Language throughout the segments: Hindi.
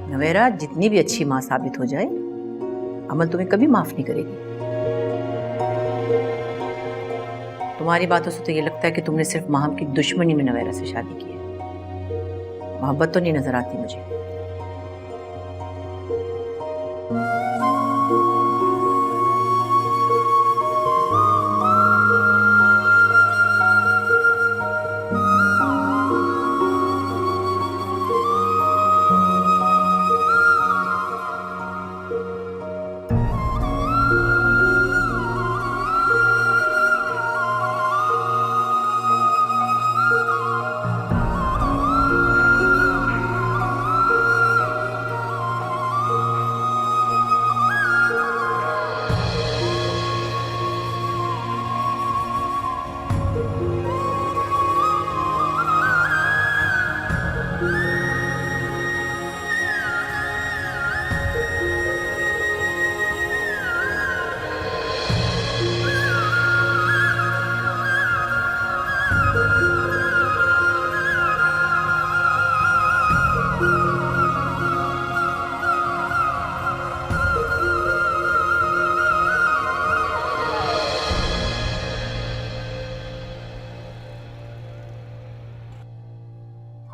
नवेरा जितनी भी अच्छी माँ साबित हो जाए, अमल तुम्हें कभी माफ नहीं करेगी। तुम्हारी बातों से तो ये लगता है कि तुमने सिर्फ माहम की दुश्मनी में नवेरा से शादी की है। मोहब्बत तो नहीं नजर आती मुझे।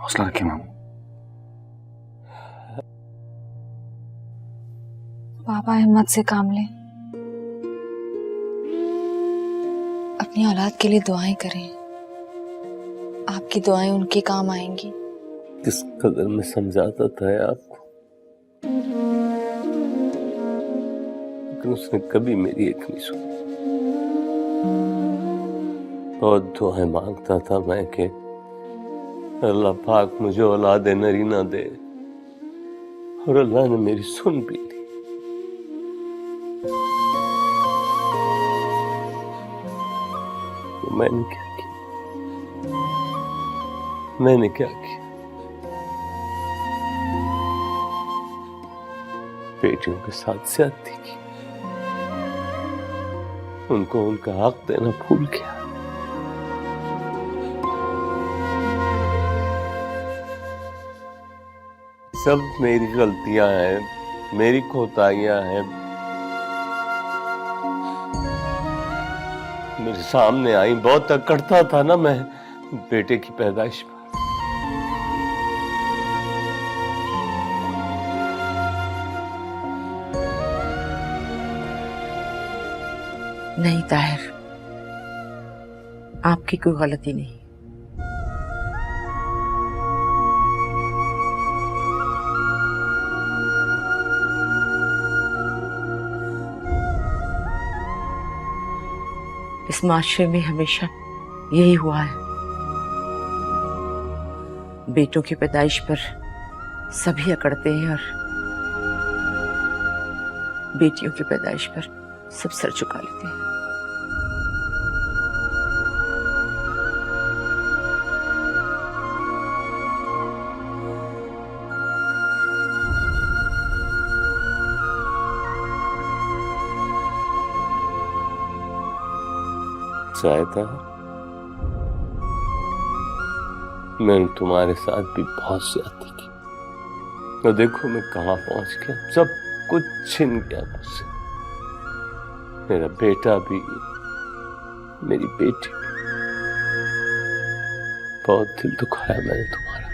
हौसला रखिए मामू। पापा हिम्मत से काम लें, अपनी औलाद के लिए दुआएं करें। आपकी दुआएं उनके काम आएंगी। किस कदर मैं समझाता था आपको, लेकिन उसने कभी मेरी एक नहीं सुनी। बहुत दुआएं मांगता था मैं कि अल्लाह पाक मुझे औलाद नरीना दे, और अल्लाह ने मेरी सुन भी ली। तो मैंने क्या किया? मैंने क्या किया? बेटियों के साथ ज्यादती की, उनको उनका हक देना भूल गया। सब मेरी गलतियां हैं, मेरी कोताहियां हैं। मेरे सामने आई, बहुत अकड़ता था ना मैं बेटे की पैदाइश पर। नहीं ताहिर, आपकी कोई गलती नहीं। इस माशरे में हमेशा यही हुआ है, बेटों की पैदाइश पर सभी अकड़ते हैं और बेटियों की पैदाइश पर सब सर झुका लेते हैं। चाहता मैंने तुम्हारे साथ भी बहुत ज्यादती की, तो देखो मैं कहां पहुंच गया। सब कुछ छिन गया मुझसे, मेरा बेटा भी, मेरी बेटी भी। बहुत दिल दुखाया मैंने तुम्हारा,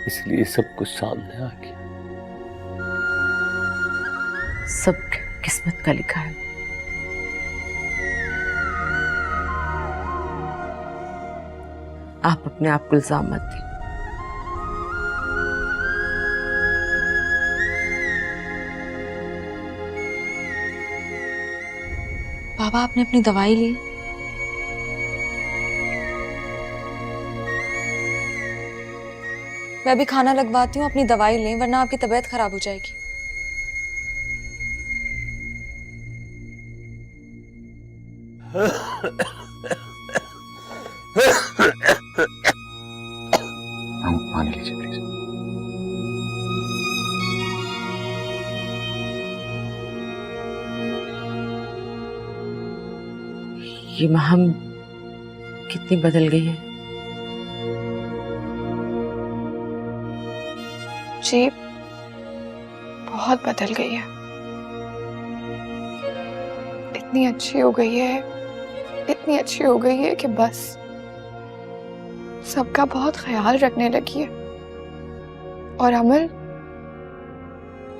इसलिए सब कुछ सामने आ गया। सब किस्मत का लिखा है। आप अपने आप को इल्जाम मत दें। पापा आपने अपनी दवाई ली? मैं अभी खाना लगवाती हूँ, अपनी दवाई लें वरना आपकी तबीयत खराब हो जाएगी। मामू पानी लीजिए प्लीज। ये महम कितनी बदल गई है। जी बहुत बदल गई है, इतनी अच्छी हो गई है, इतनी अच्छी हो गई है कि बस सबका बहुत ख्याल रखने लगी है। और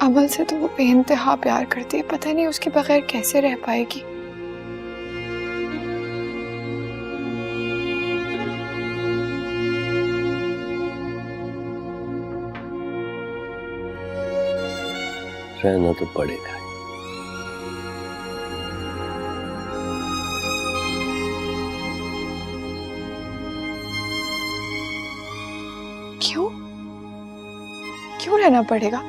अमल से तो वो बेइंतहा प्यार करती है, पता नहीं उसके बगैर कैसे रह पाएगी। रहना तो पड़ेगा। क्यों क्यों रहना पड़ेगा?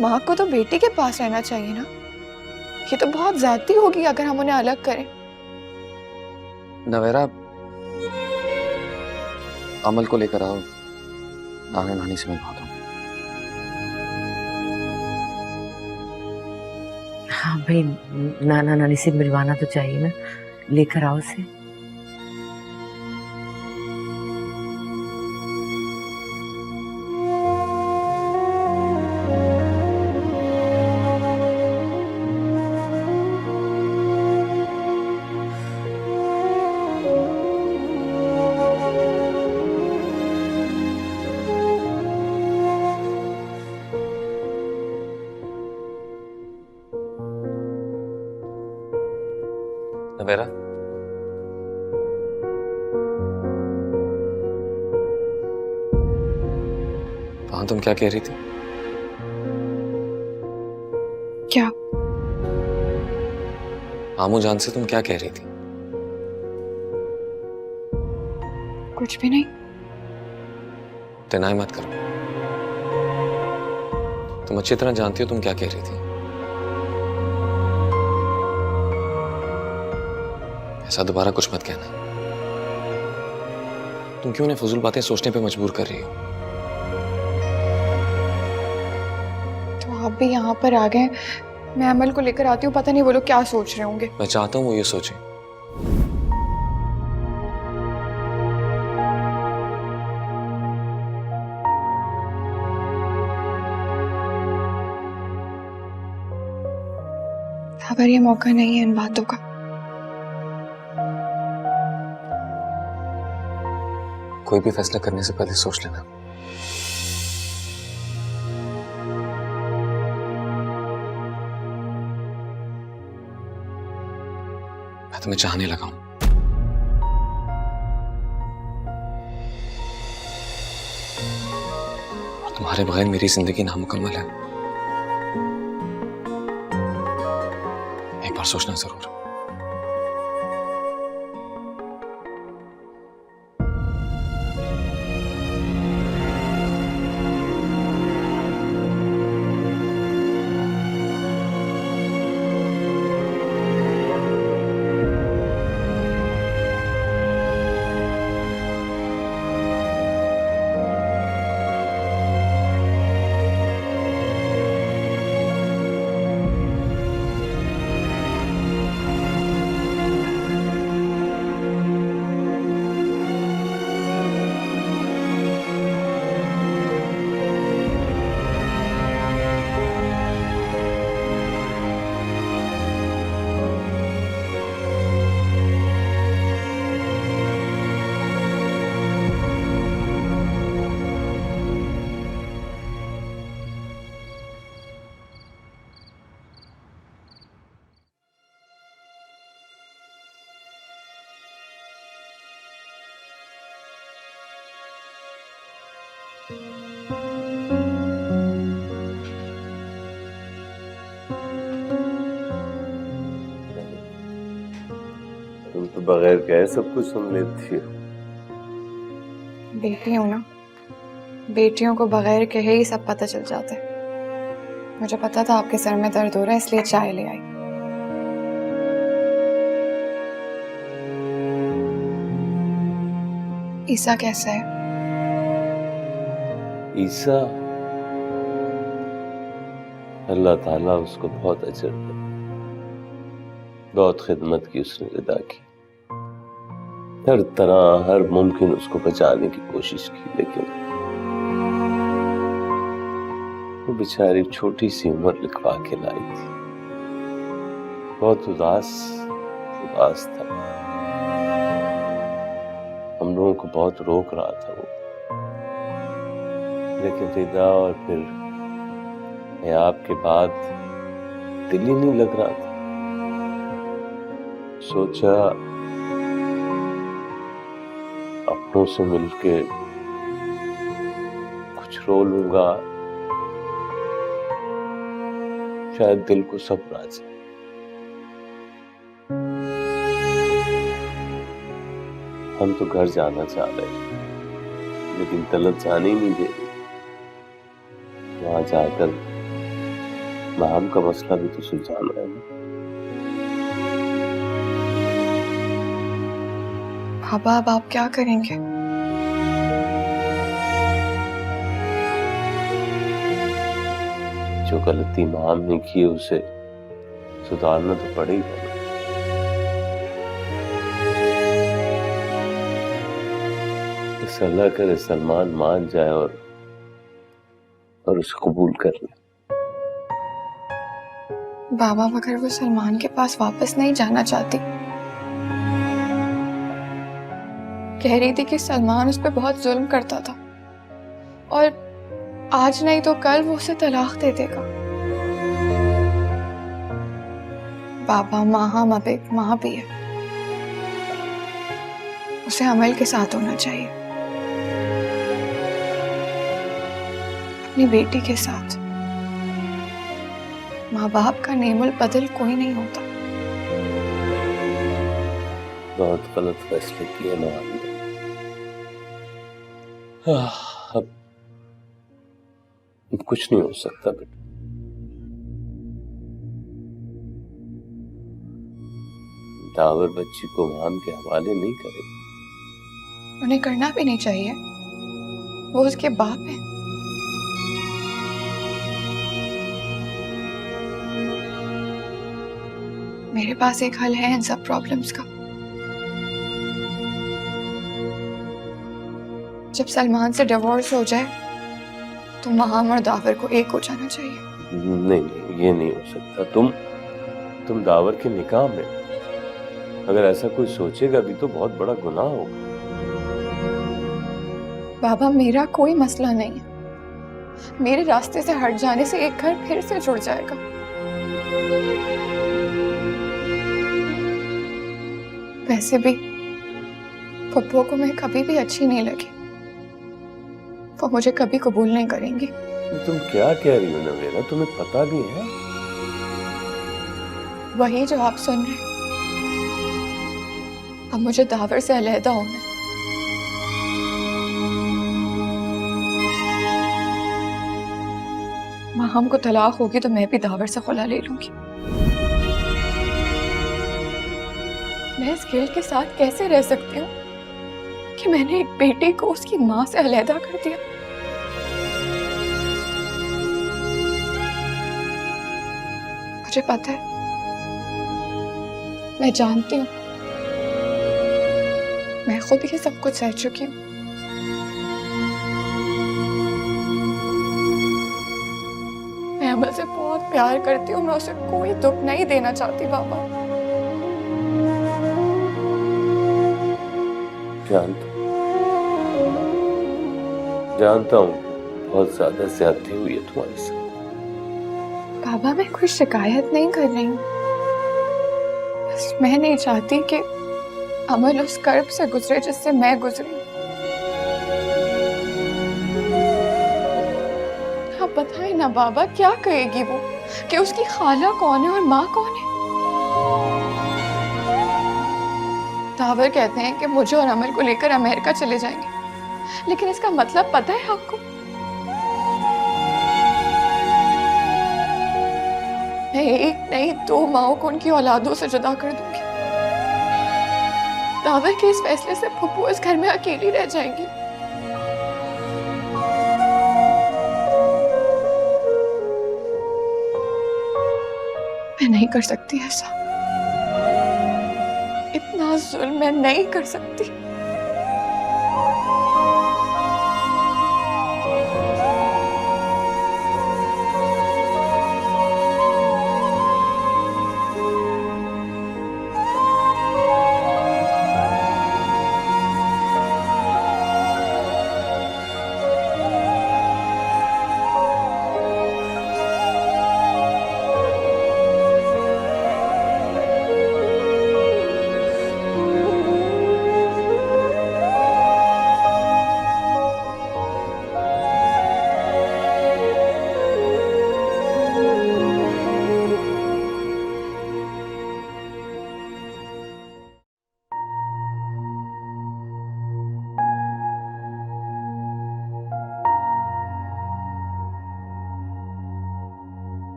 माँ को तो बेटी के पास रहना चाहिए ना। ये तो बहुत ज्यादती होगी अगर हम उन्हें अलग करें। नवेरा, अमल को लेकर आओ, नाना नानी से मिलवाता हूँ। हाँ भाई, नाना नानी से मिलवाना तो चाहिए ना, लेकर आओ उसे। नवेरा, वहां तुम क्या कह रही थी? क्या? आमू जान से तुम क्या कह रही थी? कुछ भी नहीं। डिनाई मत करो, तुम अच्छी तरह जानती हो तुम क्या कह रही थी। ऐसा दोबारा कुछ मत कहना। तुम क्यों उन्हें फजूल बातें सोचने पे मजबूर कर रही हो? तो आप भी यहाँ पर आ गए, मैं अमल को लेकर आती हूँ, पता नहीं वो लोग क्या सोच रहे होंगे। मैं चाहता हूँ वो ये सोचे। खबर ये मौका नहीं है इन बातों का। कोई भी फैसला करने से पहले सोच लेना। मैं तुम्हें चाहने लगा हूं। और तुम्हारे बगैर मेरी जिंदगी नामुकम्मल है। एक बार सोचना जरूर। तुम तो बगैर कहे सब कुछ सुन लेती हो। बेटी हूं ना, बेटियों को बगैर कहे ही सब पता चल जाता है। मुझे पता था आपके सर में दर्द हो रहा है, इसलिए चाय ले आई। ईसा कैसा है? ईसा, अल्लाह ताला उसको बहुत अजर दे। बहुत खिदमत की उसने, अदा की। हर तरह हर मुमकिन उसको बचाने की कोशिश की, लेकिन वो बेचारी छोटी सी उम्र लिखवा के लाई थी। बहुत उदास उदास था, हम लोगों को बहुत रोक रहा था वो, लेकिन रिदा और फिर हयाब के बाद दिल ही नहीं लग रहा था। सोचा अपनों से मिलके कुछ रो लूंगा, शायद दिल को सब्र आ जाए। हम तो घर जाना चाह रहे हैं, लेकिन तलत जाने ही नहीं दे रही। वहां जाकर माम का मसला भी तो सुलझाना है ना। पापा अब आप क्या करेंगे? जो गलती माम ने की उसे सुधारना तो पड़ेगा ना। इस अल्लाह करे सलमान मान जाए और उसे कबूल कर ले। बाबा मगर वो सलमान के पास वापस नहीं जाना चाहती। कह रही थी कि सलमान उस पर बहुत जुल्म करता था और आज नहीं तो कल वो उसे तलाक दे देगा। बाबा माँ अब एक माँ भी है, उसे अमल के साथ होना चाहिए, अपनी बेटी के साथ। माँ बाप का नेमुल बदल कोई नहीं होता। बहुत गलत फैसले किए माँ ने। अब कुछ नहीं हो सकता बेटा। दावर बच्ची को माम के हवाले नहीं करेगा। उन्हें करना भी नहीं चाहिए, वो उसके बाप है। मेरे पास एक हल है इन सब प्रॉब्लम्स का। जब सलमान से डिवोर्स हो जाए तो माम और दावर को एक हो जाना चाहिए। नहीं, ये नहीं हो सकता। तुम दावर के निकाह में, अगर ऐसा कोई सोचेगा भी तो बहुत बड़ा गुनाह होगा। बाबा मेरा कोई मसला नहीं है, मेरे रास्ते से हट जाने से एक घर फिर से जुड़ जाएगा। वैसे भी पप्पू को मैं कभी भी अच्छी नहीं लगी, वो मुझे कभी कबूल नहीं करेंगी। तुम क्या कह रही हो नवेरा? तुम्हें पता भी है? वही जो आप सुन रहे हैं। अब मुझे दावर से अलहदा होना है। माहम को तलाक होगी तो मैं भी दावर से खुला ले लूंगी। मैं इस गिल्ट के साथ कैसे रह सकती हूँ कि मैंने एक बेटे को उसकी माँ से अलहदा कर दिया। मुझे पता है, मैं जानती हूँ, मैं खुद ही सब कुछ सह चुकी हूँ। मैं अमल से बहुत प्यार करती हूँ, मैं उसे कोई दुख नहीं देना चाहती बाबा। जानता हूँ बहुत ज्यादा ज्यादती हुई है तुम्हारे साथ। बाबा मैं कोई शिकायत नहीं कर रही हूँ, बस मैं नहीं चाहती कि अमल उस कर्ब से गुजरे जिससे मैं गुजरी। आप बताएं ना बाबा, क्या कहेगी वो कि उसकी खाला कौन है और माँ कौन है? दावर कहते हैं कि मुझे और अमल को लेकर अमेरिका चले जाएंगे, लेकिन इसका मतलब पता है आपको? मैं एक नहीं 2 माओं को उनकी औलादों से जुदा कर दूंगी। दावर के इस फैसले से फुप्पू इस घर में अकेली रह जाएंगी। मैं नहीं कर सकती ऐसा। इतना जुल्म मैं नहीं कर सकती।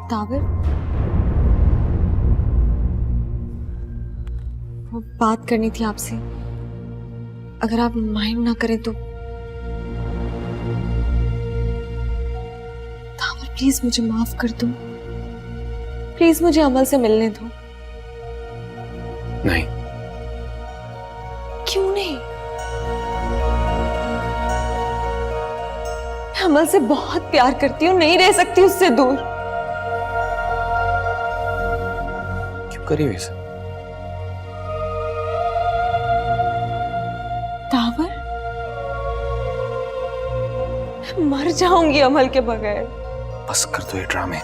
तावर, वो बात करनी थी आपसे, अगर आप माइंड ना करें तो। तावर प्लीज मुझे माफ कर दो, प्लीज मुझे अमल से मिलने दो। नहीं। क्यों नहीं? मैं अमल से बहुत प्यार करती हूँ, नहीं रह सकती उससे दूर। करी वैसे? तावर, मैं मर जाऊंगी अमल के बगैर। बस कर दो ये ड्रामे।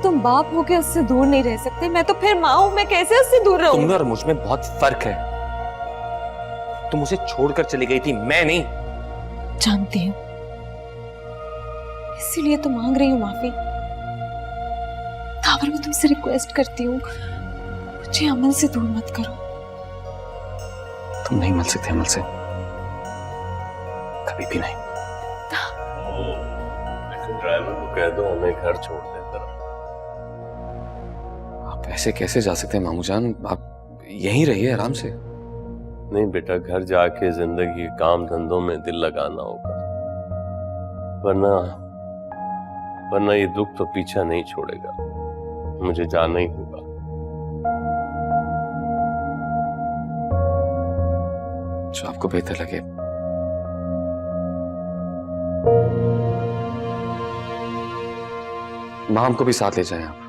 तुम बाप हो के उससे दूर नहीं रह सकते, मैं तो फिर माँ हूं, मैं कैसे उससे दूर रहूं? तुम और मुझ में बहुत फर्क है। तुम उसे छोड़कर चली गई थी, मैं नहीं। जानती हूँ, इसीलिए तो मांग रही हूँ माफी। तावर, मैं तुमसे रिक्वेस्ट करती हूँ, मुझे अमल से दूर मत करो। तुम नहीं मिल सकते अमल से, कभी भी नहीं। ड्राइवर को कह दो हमें घर छोड़ दे जरा। आप ऐसे कैसे जा सकते हैं मामू जान? आप यहीं रहिए आराम से। नहीं बेटा, घर जाके जिंदगी काम धंधों में दिल लगाना होगा, वरना ये दुख तो पीछा नहीं छोड़ेगा। मुझे जाना ही होगा। जो आपको बेहतर लगे। माम को भी साथ ले जाएं आप।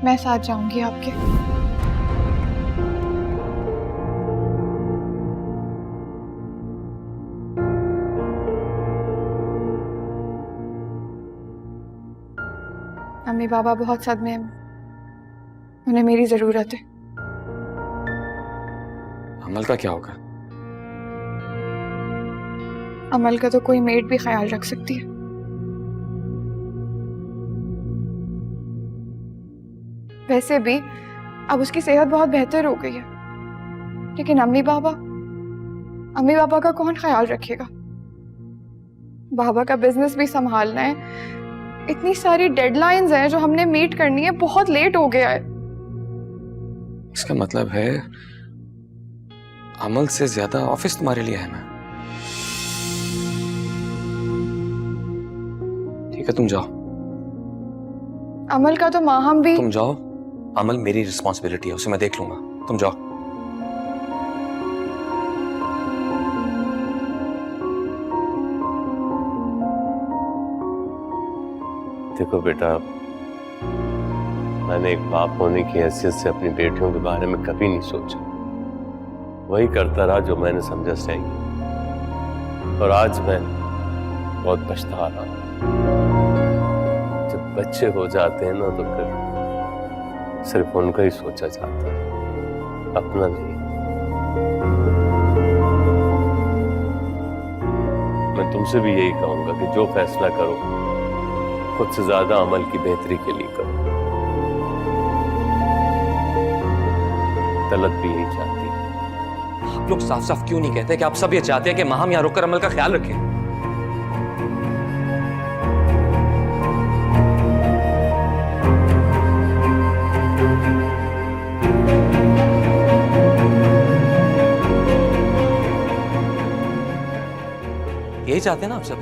मैं साथ जाऊंगी आपके। मम्मी पापा बहुत सदमे में, उन्हें मेरी जरूरत है। अमल का क्या होगा? अमल का तो कोई मेड भी ख्याल रख सकती है। वैसे भी अब उसकी सेहत बहुत बेहतर हो गई है, लेकिन अम्मी पापा का कौन ख्याल रखेगा? बाबा का बिजनेस भी संभालना है, इतनी सारी डेडलाइंस हैं जो हमने मीट करनी है, बहुत लेट हो गया है। इसका मतलब है अमल से ज्यादा ऑफिस तुम्हारे लिए है। मैं ठीक है, तुम जाओ। अमल का तो माहम भी। तुम जाओ, अमल मेरी रिस्पॉन्सिबिलिटी है, उसे मैं देख लूंगा। तुम जाओ। देखो बेटा, मैंने एक बाप होने की हैसियत से अपनी बेटियों के बारे में कभी नहीं सोचा। वही करता रहा जो मैंने समझा सही, और आज मैं बहुत पछता रहा हूं। जब बच्चे हो जाते हैं ना तो फिर सिर्फ उनका ही सोचा जाता है, अपना नहीं। मैं तुमसे भी यही कहूंगा कि जो फैसला करो खुद से ज्यादा अमल की बेहतरी के लिए करो। तलत भी यही चाहती है। आप लोग साफ साफ क्यों नहीं कहते कि आप सब ये चाहते हैं कि माहम यहाँ रुककर अमल का ख्याल रखें? चाहते हैं ना आप सब?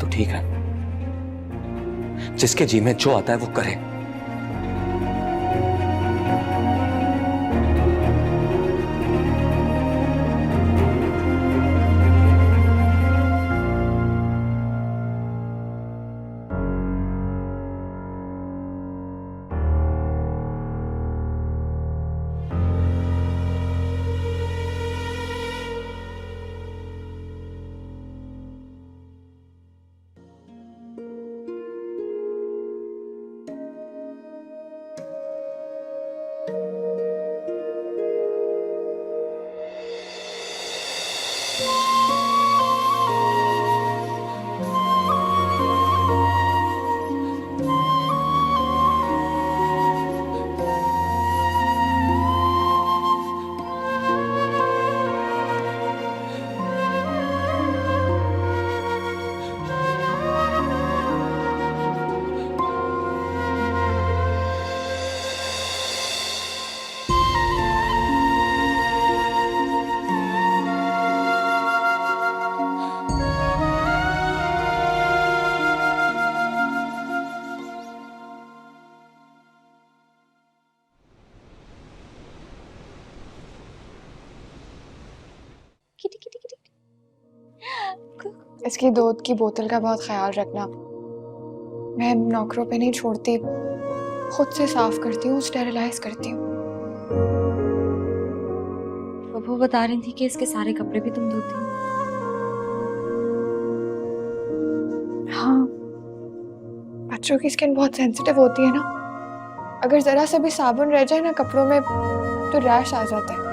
तो ठीक है, जिसके जी में जो आता है वो करे। Kitty kitty kitty. इसकी दूध की बोतल का बहुत ख्याल रखना। मैं नौकरों पे नहीं छोड़ती, खुद से साफ करती हूँ, स्टेरिलाइज करती हूँ। वो बता रही थी कि इसके सारे कपड़े भी तुम धोती हो। हाँ, बच्चों की स्किन बहुत सेंसिटिव होती है ना, अगर जरा सा भी साबुन रह जाए ना कपड़ों में तो रैश आ जाता है।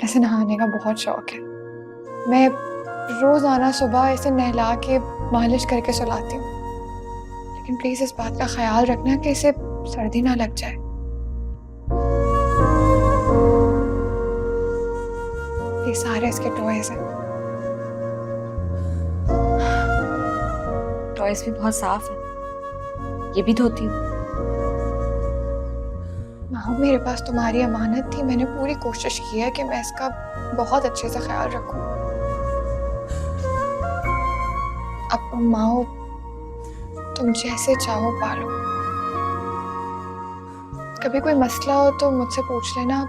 ऐसे नहाने का बहुत शौक है। मैं रोजाना सुबह इसे नहला के मालिश करके सुलाती हूँ, लेकिन प्लीज इस बात का ख्याल रखना कि इसे सर्दी ना लग जाए। ये सारे इसके टॉयज हैं। टॉयज भी बहुत साफ है, ये भी धोती हूँ। हाँ, मेरे पास तुम्हारी अमानत थी, मैंने पूरी कोशिश की है कि मैं इसका बहुत अच्छे से ख्याल रखूं। अब माओ, तुम जैसे चाहो पालो। कभी कोई मसला हो तो मुझसे पूछ लेना,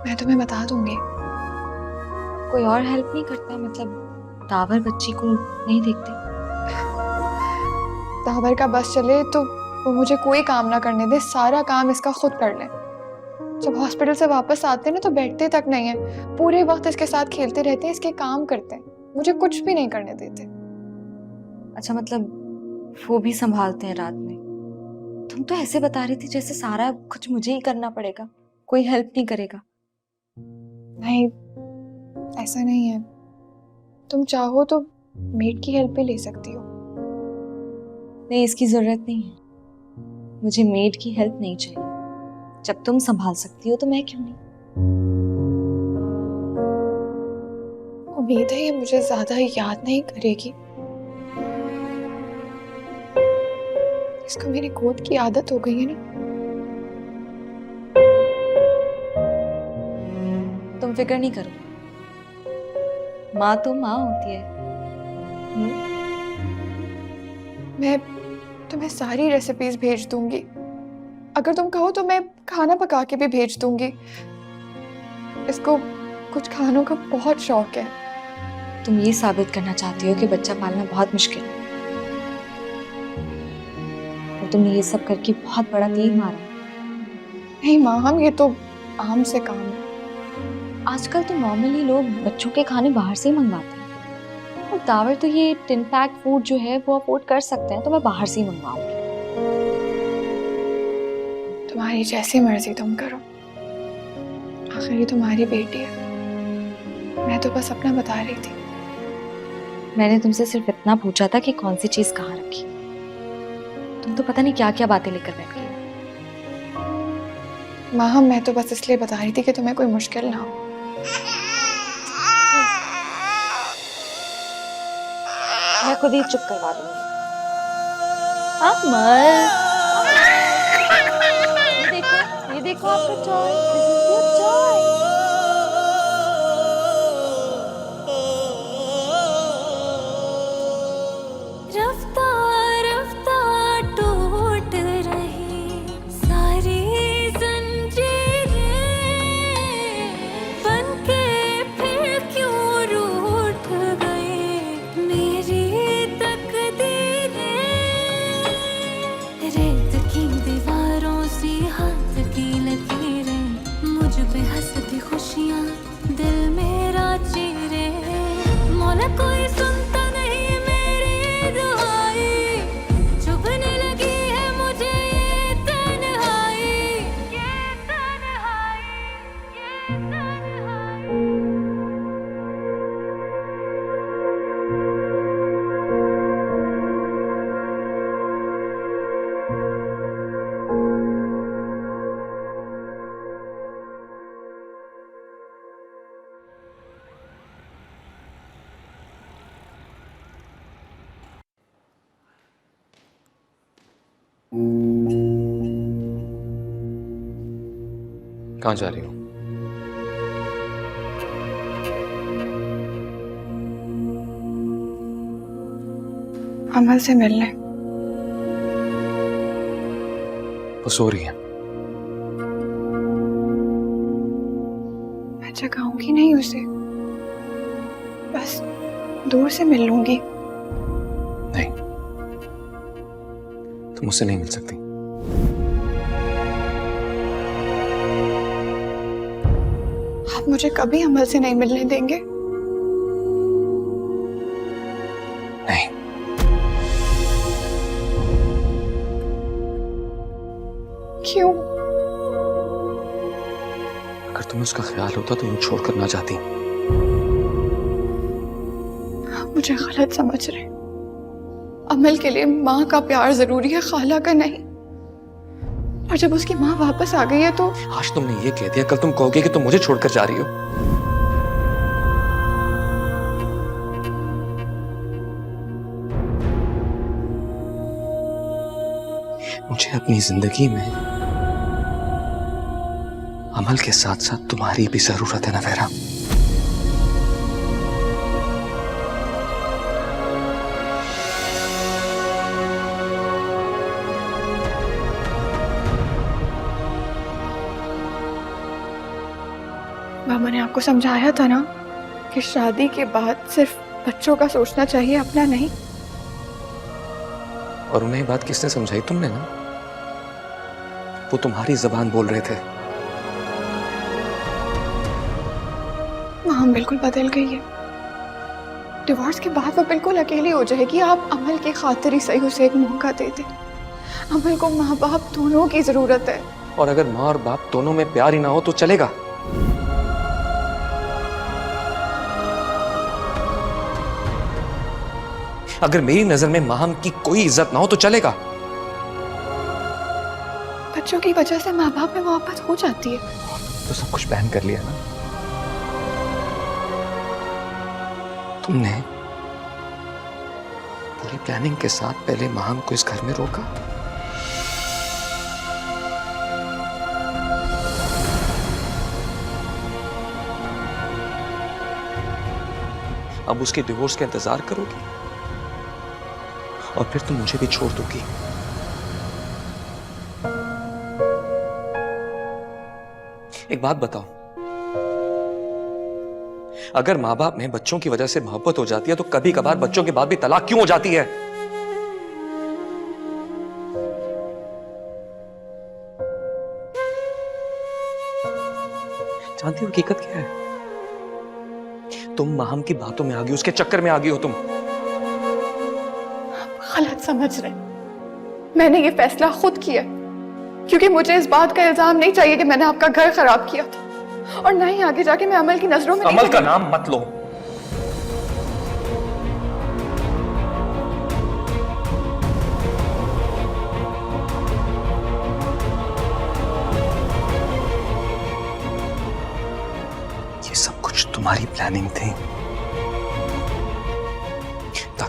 मैं तुम्हें बता दूंगी। कोई और हेल्प नहीं करता? मतलब दावर बच्ची को नहीं देखते? दावर का बस चले तो वो मुझे कोई काम ना करने दे, सारा काम इसका खुद कर ले। जब हॉस्पिटल से वापस आते हैं ना तो बैठते तक नहीं है, पूरे वक्त इसके साथ खेलते रहते हैं, इसके काम करते हैं, मुझे कुछ भी नहीं करने देते। अच्छा, मतलब वो भी संभालते हैं रात में? तुम तो ऐसे बता रही थी जैसे सारा कुछ मुझे ही करना पड़ेगा, कोई हेल्प नहीं करेगा। नहीं, ऐसा नहीं है। तुम चाहो तो मेड की हेल्प भी ले सकती हो। नहीं, इसकी जरूरत नहीं है, मुझे मेड की हेल्प नहीं चाहिए। जब तुम संभाल सकती हो तो मैं क्यों नहीं? उम्मीद है ये मुझे ज्यादा याद नहीं करेगी। इसको मेरी गोद की आदत हो गई है ना। तुम फिक्र नहीं करो, माँ तो माँ होती है। मैं तुम्हें सारी रेसिपीज भेज दूंगी, अगर तुम कहो तो मैं खाना पका के भी भेज दूंगी। इसको कुछ खानों का बहुत शौक है। तुम ये साबित करना चाहती हो कि बच्चा पालना बहुत मुश्किल है, और तुमने ये सब करके बहुत बड़ा तीर मारा। नहीं माँ, हम ये तो आम से काम है। आजकल तो नॉर्मली लोग बच्चों के खाने बाहर से ही मंगवाते हैं, और दावर तो ये टिन पैक फूड जो है वो अफोर्ड कर सकते हैं, तो मैं बाहर से ही मंगवाऊंगी। तुम्हारी जैसी मर्जी तुम करो, आखिर ये तुम्हारी बेटी है। मैं तो बस अपना बता रही थी। मैंने तुमसे सिर्फ इतना पूछा था कि कौन सी चीज कहाँ रखी। तुम तो पता नहीं क्या क्या बातें लेकर बैठ गई। माँ, मैं तो बस इसलिए बता रही थी कि तुम्हें कोई मुश्किल ना हो। खुद ही चुप करवा दूंगी। अमल, ये देखो आपका toy. This is your toy. रफ्ता रफ्ता टूट रही सारी जंजीरें, बनके फिर क्यों रूठ गए मेरी तकदीरें। रेत की दीवारों सी हाथ की लकीरें, मुझ पे हंसती खुशियाँ दिल मेरा चीरे। मौला कोई सुनता नहीं मेरी दुआई, चुभने लगी है मुझे ये तन्हाई, ये तन्हाई, ये तन्हाई। कहाँ जा रही हो? अमल से मिलने। वो सो रही है। मैं जगाऊंगी नहीं उसे, बस दूर से मिल लूंगी। नहीं, तुम मुझसे नहीं मिल सकती। आप मुझे कभी अमल से नहीं मिलने देंगे? नहीं। क्यों? अगर तुम्हें उसका ख्याल होता तो यूं छोड़कर ना जाती। आप मुझे गलत समझ रहे हैं। अमल के लिए माँ का प्यार जरूरी है, खाला का नहीं। और जब उसकी माँ वापस आ गई है तो आज तुमने ये कह दिया, कल तुम कहोगे कि तुम मुझे छोड़कर जा रही हो। मुझे अपनी जिंदगी में अमल के साथ साथ तुम्हारी भी जरूरत है नवेरा। मामा ने आपको समझाया था ना कि शादी के बाद सिर्फ बच्चों का सोचना चाहिए, अपना नहीं। और उन्हें ये बात किसने समझाई? तुमने ना। वो तुम्हारी जबान बोल रहे थे। माम बिल्कुल बदल गई है। डिवोर्स के बाद वो बिल्कुल अकेली हो जाएगी। आप अमल की खातिर ही सही उसे एक मौका दे दें। अमल को माँ बाप दोनों की जरूरत है। और अगर माँ और बाप दोनों में प्यार ही ना हो तो चलेगा। अगर मेरी नजर में माहम की कोई इज्जत ना हो तो चलेगा। बच्चों की वजह से माँ बाप में मोहब्बत हो जाती है। तो सब कुछ प्लान कर लिया ना तुमने। पूरी प्लानिंग के साथ पहले माहम को इस घर में रोका। अब उसके डिवोर्स का इंतजार करोगी और फिर तुम मुझे भी छोड़ दोगी। एक बात बताओ, अगर माँ बाप में बच्चों की वजह से मोहब्बत हो जाती है तो कभी कभार बच्चों के बाद भी तलाक क्यों हो जाती है? जानती हो हकीकत क्या है? तुम माहम की बातों में आ गई, उसके चक्कर में आ गई हो तुम। गलत समझ रहे। मैंने ये फैसला खुद किया क्योंकि मुझे इस बात का इल्जाम नहीं चाहिए कि मैंने आपका घर खराब किया था, और ना ही आगे जाके मैं अमल की नजरों में अमल का नाम मत लो। ये सब कुछ तुम्हारी प्लानिंग थी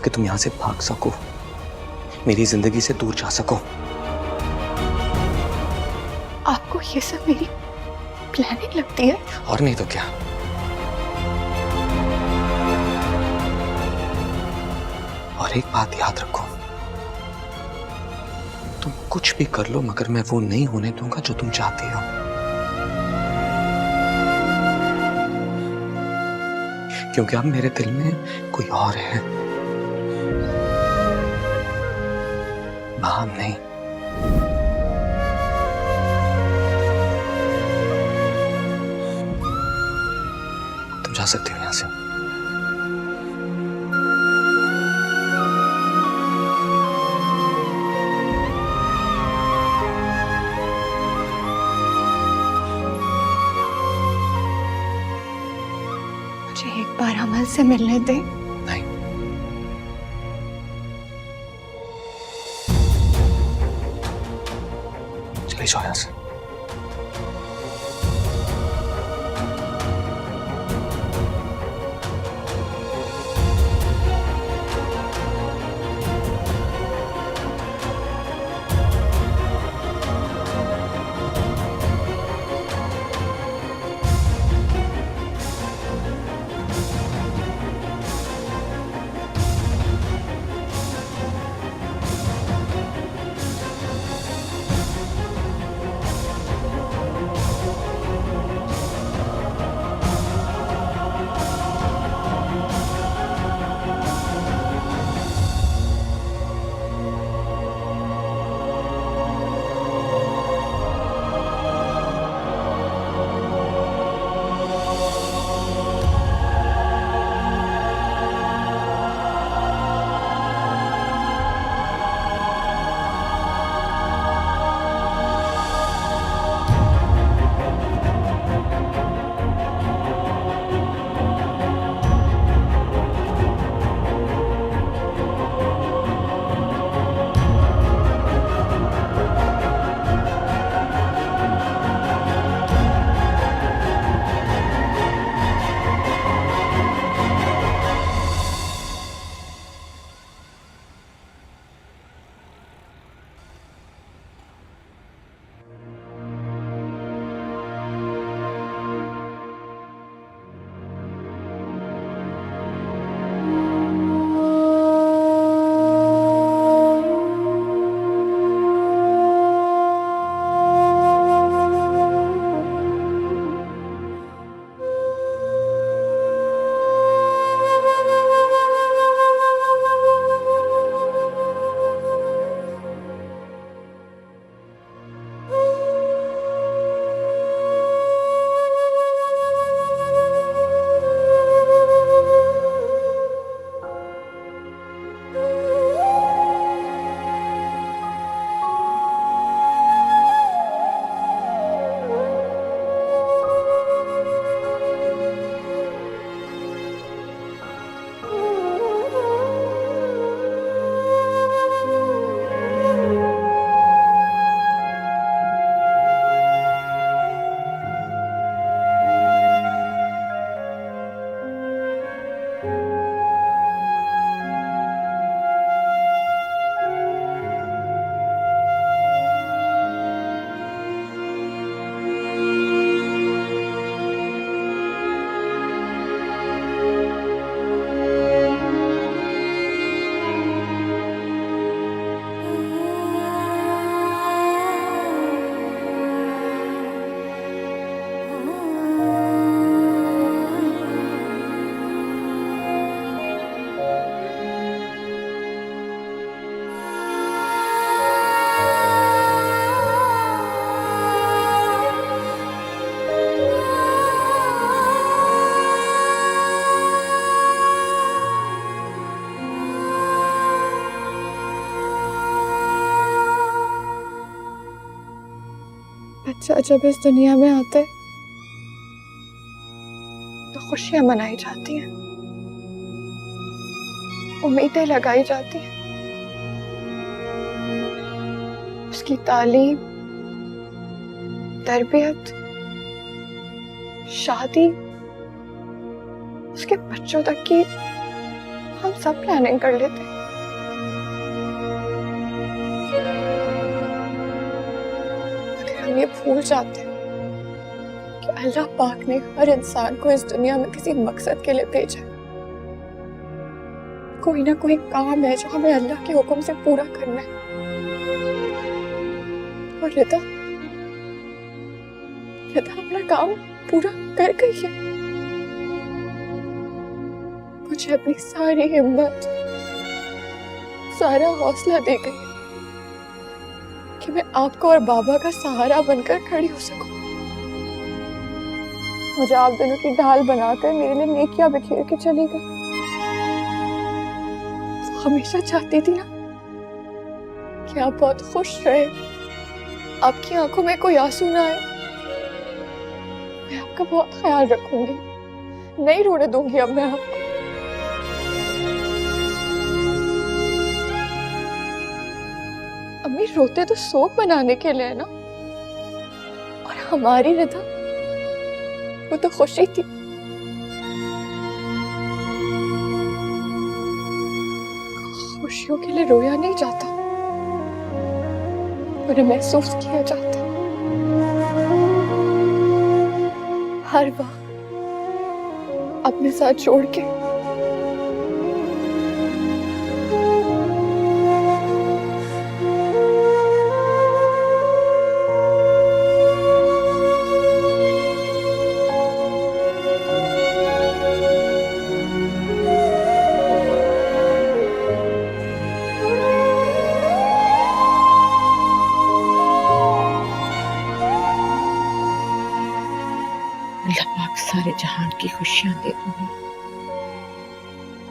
ताकि तुम यहां से भाग सको, मेरी जिंदगी से दूर जा सको। आपको ये सब मेरी प्लानिंग लगती है? और नहीं तो क्या। और एक बात याद रखो, तुम कुछ भी कर लो मगर मैं वो नहीं होने दूंगा जो तुम चाहती हो। क्योंकि अब मेरे दिल में कोई और है, माम नहीं। तुम जा सकती हो यहां से। मुझे एक बार अमल से मिलने दे। नहीं, चले जाओ यहां से। बच्चा जब इस दुनिया में आते तो खुशियां मनाई जाती हैं, उम्मीदें लगाई जाती हैं। उसकी तालीम, तरबियत, शादी, उसके बच्चों तक की हम सब प्लानिंग कर लेते। अगर हम ये भूल जाते कि अल्लाह पाक ने हर इंसान को इस दुनिया में किसी मकसद के लिए भेजा है, कोई ना कोई काम है जो हमें अल्लाह के हुक्म से पूरा करना है। और रिदा अपना काम पूरा कर गई है। मुझे अपनी सारी हिम्मत, सारा हौसला दे गई कि मैं आपको और बाबा का सहारा बनकर खड़ी हो सकूं। मुझे आप दोनों की ढाल बनाकर मेरे लिए नेकियां बिखेर के चली गई। वो हमेशा चाहती थी ना कि आप बहुत खुश रहे, आपकी आंखों में कोई आंसू ना आए। मैं आपका बहुत ख्याल रखूंगी, नहीं रोने दूंगी अब मैं आपको। अम्मी रोते तो शोक बनाने के लिए है ना, और हमारी रिदा वो तो खुशी थी। खुशियों के लिए रोया नहीं जाता, उन्हें महसूस किया जाता। हर वक्त अपने साथ जोड़ के। अल्लाह पाक सारे जहान की खुशियां दे दूंगी,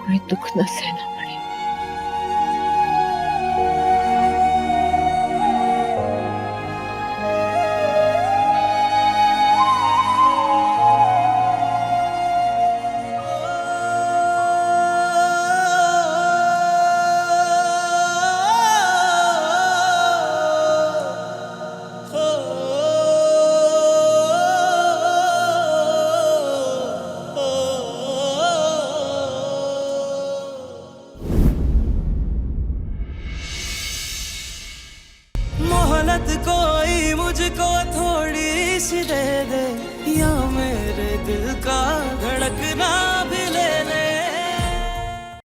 कोई दुख न सहना पड़े।